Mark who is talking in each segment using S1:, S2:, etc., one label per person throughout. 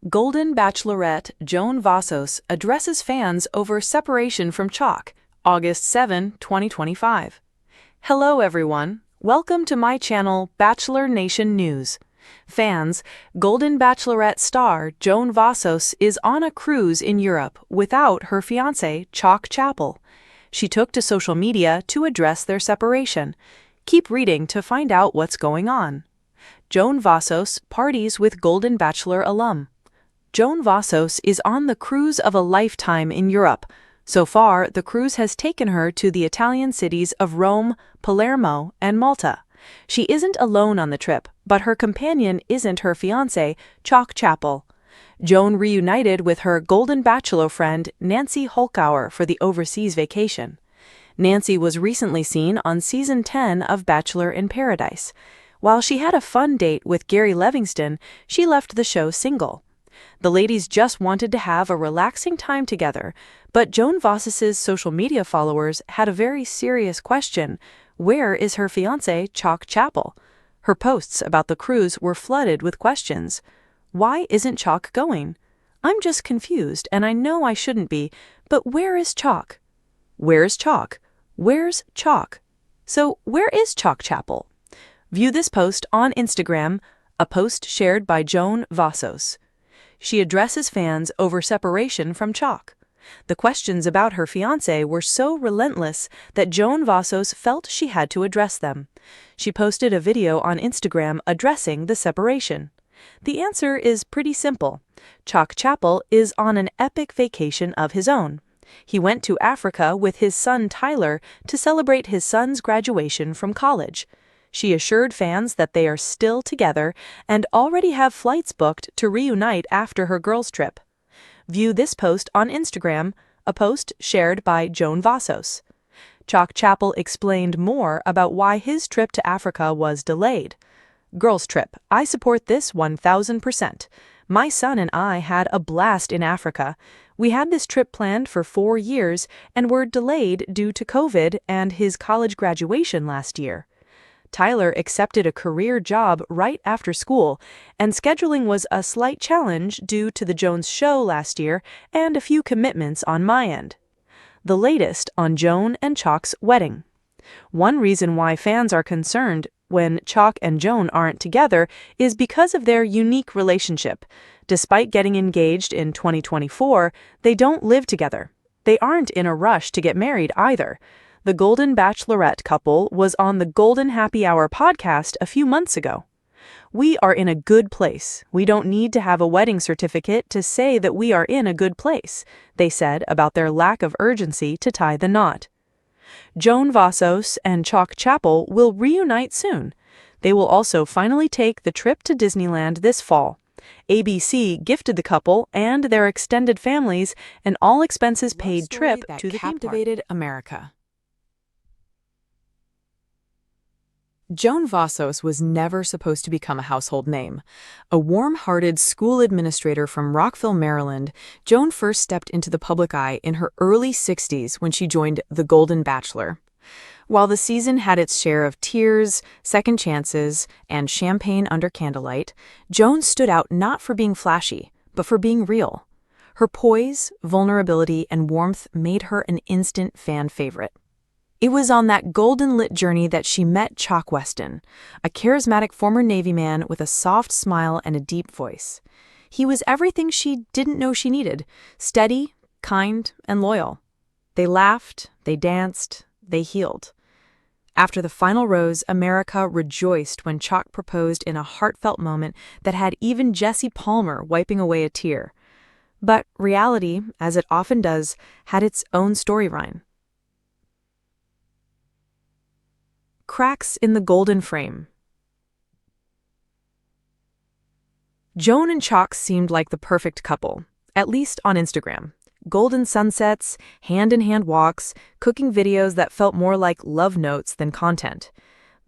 S1: Golden Bachelorette Joan Vassos addresses fans over separation from Chock, August 7, 2025. Hello everyone, welcome to my channel Bachelor Nation News. Fans, Golden Bachelorette star Joan Vassos is on a cruise in Europe without her fiancé Chock Chapple. She took to social media to address their separation. Keep reading to find out what's going on. Joan Vassos parties with Golden Bachelor alum. Joan Vassos is on the cruise of a lifetime in Europe. So far, the cruise has taken her to the Italian cities of Rome, Palermo, and Malta. She isn't alone on the trip, but her companion isn't her fiancé, Chock Chapple. Joan reunited with her Golden Bachelor friend Nancy Holkauer for the overseas vacation. Nancy was recently seen on Season 10 of Bachelor in Paradise. While she had a fun date with Gary Livingston, she left the show single. The ladies just wanted to have a relaxing time together, but Joan Vassos's social media followers had a very serious question. Where is her fiancé, Chock Chapple? Her posts about the cruise were flooded with questions. Why isn't Chock going? I'm just confused, and I know I shouldn't be, but where is Chock? Where's Chock? Where's Chock? So where is Chock Chapple? View this post on Instagram, a post shared by Joan Vassos. She addresses fans over separation from Chock. The questions about her fiancé were so relentless that Joan Vassos felt she had to address them. She posted a video on Instagram addressing the separation. The answer is pretty simple. Chock Chapple is on an epic vacation of his own. He went to Africa with his son Tyler to celebrate his son's graduation from college. She assured fans that they are still together and already have flights booked to reunite after her girls' trip. View this post on Instagram, a post shared by Joan Vassos. Chock Chapple explained more about why his trip to Africa was delayed. Girls' trip, I support this 1000%. My son and I had a blast in Africa. We had this trip planned for 4 years and were delayed due to COVID and his college graduation last year. Tyler accepted a career job right after school, and scheduling was a slight challenge due to the Jones show last year and a few commitments on my end. The latest on Joan and Chock's wedding. One reason why fans are concerned when Chock and Joan aren't together is because of their unique relationship. Despite getting engaged in 2024, they don't live together. They aren't in a rush to get married either. The Golden Bachelorette couple was on the Golden Happy Hour podcast a few months ago. We are in a good place. We don't need to have a wedding certificate to say that we are in a good place, they said about their lack of urgency to tie the knot. Joan Vassos and Chock Chapple will reunite soon. They will also finally take the trip to Disneyland this fall. ABC gifted the couple and their extended families an all-expenses-paid trip to the captivated America. Joan Vassos was never supposed to become a household name. A warm-hearted school administrator from Rockville, Maryland, Joan first stepped into the public eye in her early 60s when she joined The Golden Bachelor. While the season had its share of tears, second chances, and champagne under candlelight, Joan stood out not for being flashy, but for being real. Her poise, vulnerability, and warmth made her an instant fan favorite. It was on that golden-lit journey that she met Chock Weston, a charismatic former Navy man with a soft smile and a deep voice. He was everything she didn't know she needed: steady, kind, and loyal. They laughed, they danced, they healed. After the final rose, America rejoiced when Chock proposed in a heartfelt moment that had even Jesse Palmer wiping away a tear. But reality, as it often does, had its own storyline. Cracks in the golden frame. Joan and Chock seemed like the perfect couple, at least on Instagram. Golden sunsets, hand-in-hand walks, cooking videos that felt more like love notes than content.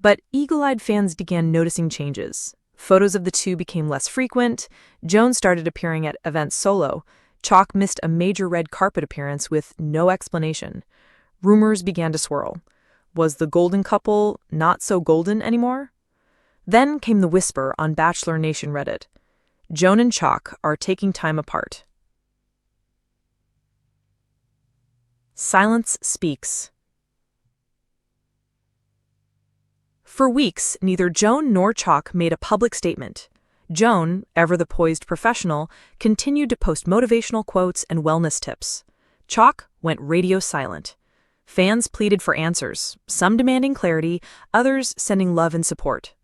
S1: But eagle-eyed fans began noticing changes. Photos of the two became less frequent. Joan started appearing at events solo. Chock missed a major red carpet appearance with no explanation. Rumors began to swirl. Was the golden couple not so golden anymore? Then came the whisper on Bachelor Nation Reddit. Joan and Chock are taking time apart. Silence speaks. For weeks, neither Joan nor Chock made a public statement. Joan, ever the poised professional, continued to post motivational quotes and wellness tips. Chock went radio silent. Fans pleaded for answers, some demanding clarity, others sending love and support.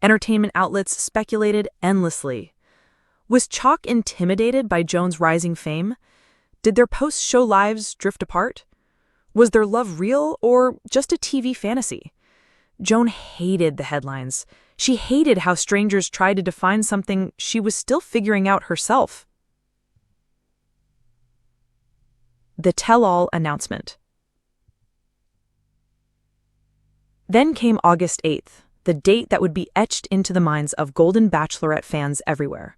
S1: Entertainment outlets speculated endlessly. Was Chock intimidated by Joan's rising fame? Did their post-show lives drift apart? Was their love real or just a TV fantasy? Joan hated the headlines. She hated how strangers tried to define something she was still figuring out herself. The tell-all announcement. Then came August 8th, the date that would be etched into the minds of Golden Bachelorette fans everywhere.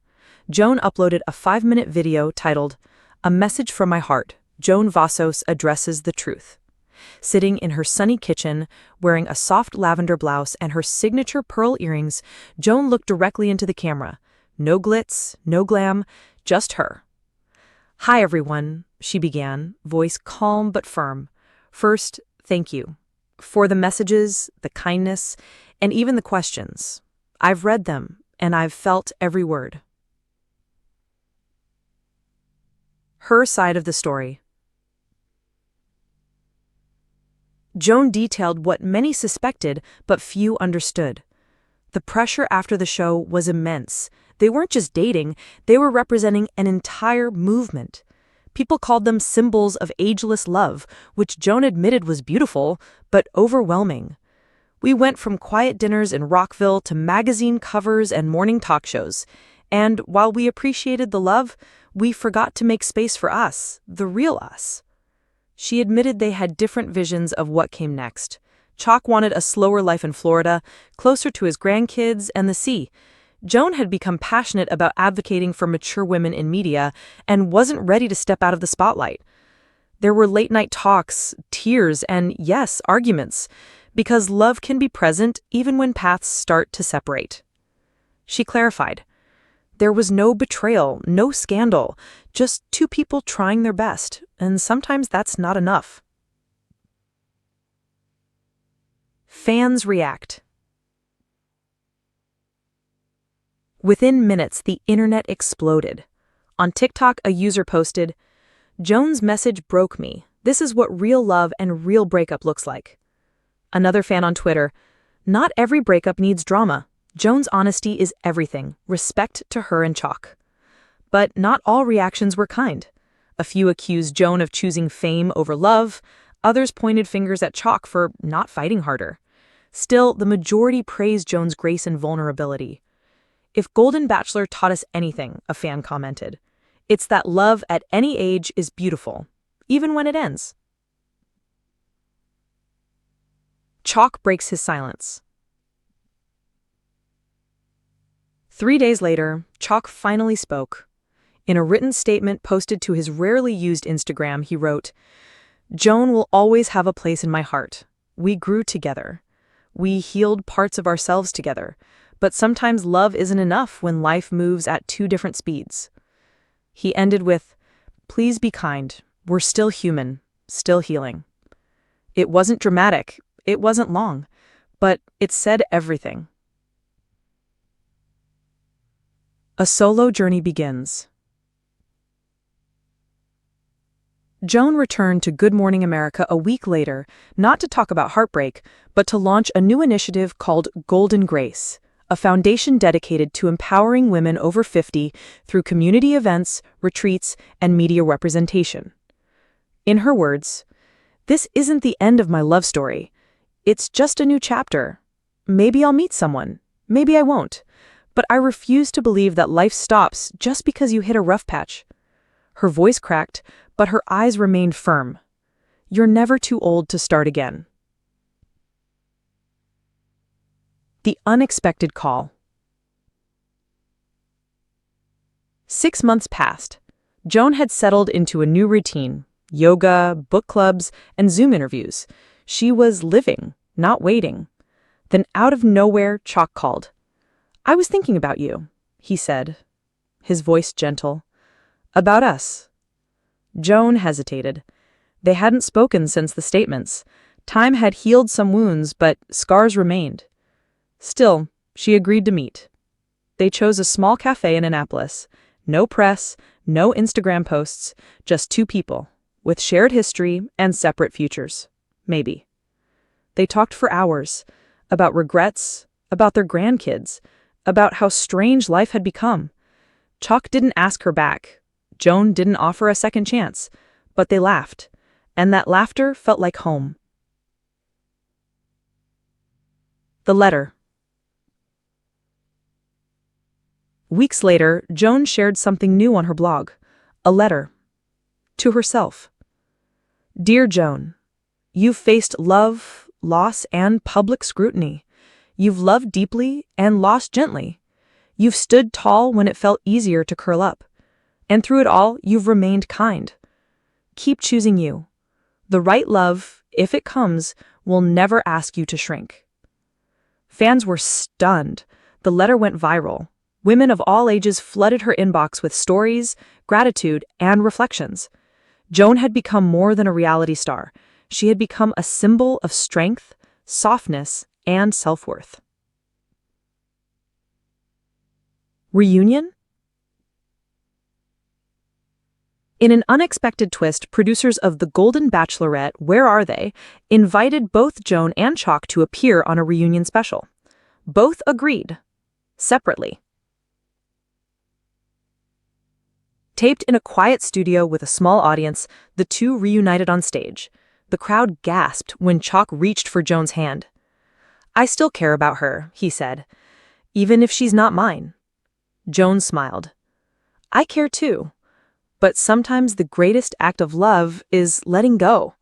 S1: Joan uploaded a 5-minute video titled, "A Message from My Heart, Joan Vassos Addresses the Truth." Sitting in her sunny kitchen, wearing a soft lavender blouse and her signature pearl earrings, Joan looked directly into the camera. No glitz, no glam, just her. "Hi everyone," she began, voice calm but firm. "First, thank you. For the messages, the kindness, and even the questions. I've read them, and I've felt every word." Her side of the story. Joan detailed what many suspected but few understood. The pressure after the show was immense. They weren't just dating, they were representing an entire movement. People called them symbols of ageless love, which Joan admitted was beautiful, but overwhelming. We went from quiet dinners in Rockville to magazine covers and morning talk shows. And while we appreciated the love, we forgot to make space for us, the real us. She admitted they had different visions of what came next. Chock wanted a slower life in Florida, closer to his grandkids and the sea. Joan had become passionate about advocating for mature women in media and wasn't ready to step out of the spotlight. There were late-night talks, tears, and yes, arguments, because love can be present even when paths start to separate. She clarified. There was no betrayal, no scandal, just two people trying their best, and sometimes that's not enough. Fans react. Within minutes, the internet exploded. On TikTok, a user posted, "Joan's message broke me. This is what real love and real breakup looks like." Another fan on Twitter, "Not every breakup needs drama. Joan's honesty is everything. Respect to her and Chock." But not all reactions were kind. A few accused Joan of choosing fame over love. Others pointed fingers at Chock for not fighting harder. Still, the majority praised Joan's grace and vulnerability. "If Golden Bachelor taught us anything," a fan commented, "it's that love at any age is beautiful, even when it ends." Chock breaks his silence. 3 days later, Chock finally spoke. In a written statement posted to his rarely used Instagram, he wrote, "Joan will always have a place in my heart. We grew together. We healed parts of ourselves together. But sometimes love isn't enough when life moves at two different speeds." He ended with, "Please be kind. We're still human, still healing." It wasn't dramatic, it wasn't long, but it said everything. A solo journey begins. Joan returned to Good Morning America a week later, not to talk about heartbreak, but to launch a new initiative called Golden Grace, a foundation dedicated to empowering women over 50 through community events, retreats, and media representation. In her words, "This isn't the end of my love story. It's just a new chapter. Maybe I'll meet someone, maybe I won't, but I refuse to believe that life stops just because you hit a rough patch." Her voice cracked, but her eyes remained firm. "You're never too old to start again." The unexpected call. 6 months passed. Joan had settled into a new routine: yoga, book clubs, and Zoom interviews. She was living, not waiting. Then out of nowhere, Chock called. "I was thinking about you," he said. his voice gentle. "About us." Joan hesitated. They hadn't spoken since the statements. Time had healed some wounds, but scars remained. Still, she agreed to meet. They chose a small cafe in Annapolis. No press, no Instagram posts, just two people, with shared history and separate futures. Maybe. They talked for hours, about regrets, about their grandkids, about how strange life had become. Chock didn't ask her back. Joan didn't offer a second chance, but they laughed, and that laughter felt like home. The letter. Weeks later, Joan shared something new on her blog. A letter. To herself. Dear Joan, you've faced love, loss, and public scrutiny. You've loved deeply and lost gently. You've stood tall when it felt easier to curl up. And through it all, you've remained kind. Keep choosing you. The right love, if it comes, will never ask you to shrink. Fans were stunned. The letter went viral. Women of all ages flooded her inbox with stories, gratitude, and reflections. Joan had become more than a reality star. She had become a symbol of strength, softness, and self-worth. Reunion? In an unexpected twist, producers of The Golden Bachelorette, Where Are They?, invited both Joan and Chock to appear on a reunion special. Both agreed, separately. Taped in a quiet studio with a small audience, the two reunited on stage. The crowd gasped when Chock reached for Joan's hand. "I still care about her," he said, "even if she's not mine." Joan smiled. "I care too, but sometimes the greatest act of love is letting go."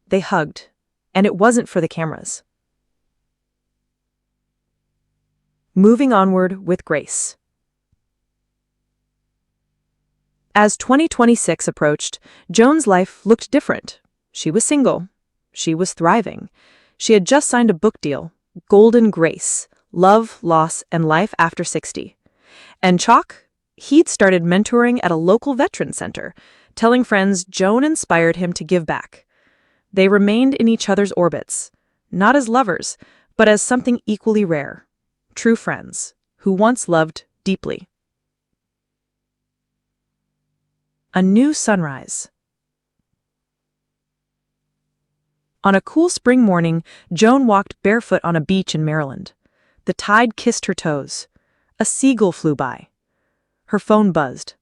S1: They hugged, and it wasn't for the cameras. Moving onward with grace. As 2026 approached, Joan's life looked different. She was single. She was thriving. She had just signed a book deal, Golden Grace, Love, Loss, and Life After 60. And Chock? He'd started mentoring at a local veteran center, telling friends Joan inspired him to give back. They remained in each other's orbits, not as lovers, but as something equally rare, true friends, who once loved deeply. A new sunrise. On a cool spring morning, Joan walked barefoot on a beach in Maryland. The tide kissed her toes. A seagull flew by. Her phone buzzed.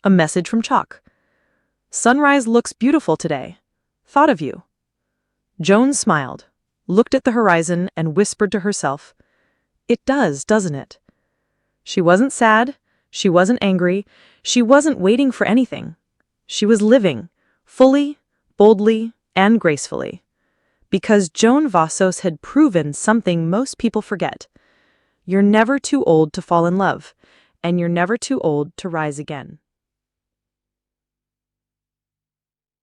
S1: A message from Chock. "Sunrise looks beautiful today. Thought of you." Joan smiled, looked at the horizon, and whispered to herself, "It does, doesn't it?" She wasn't sad. She wasn't angry. She wasn't waiting for anything. She was living, fully, boldly, and gracefully. Because Joan Vassos had proven something most people forget. You're never too old to fall in love, and you're never too old to rise again.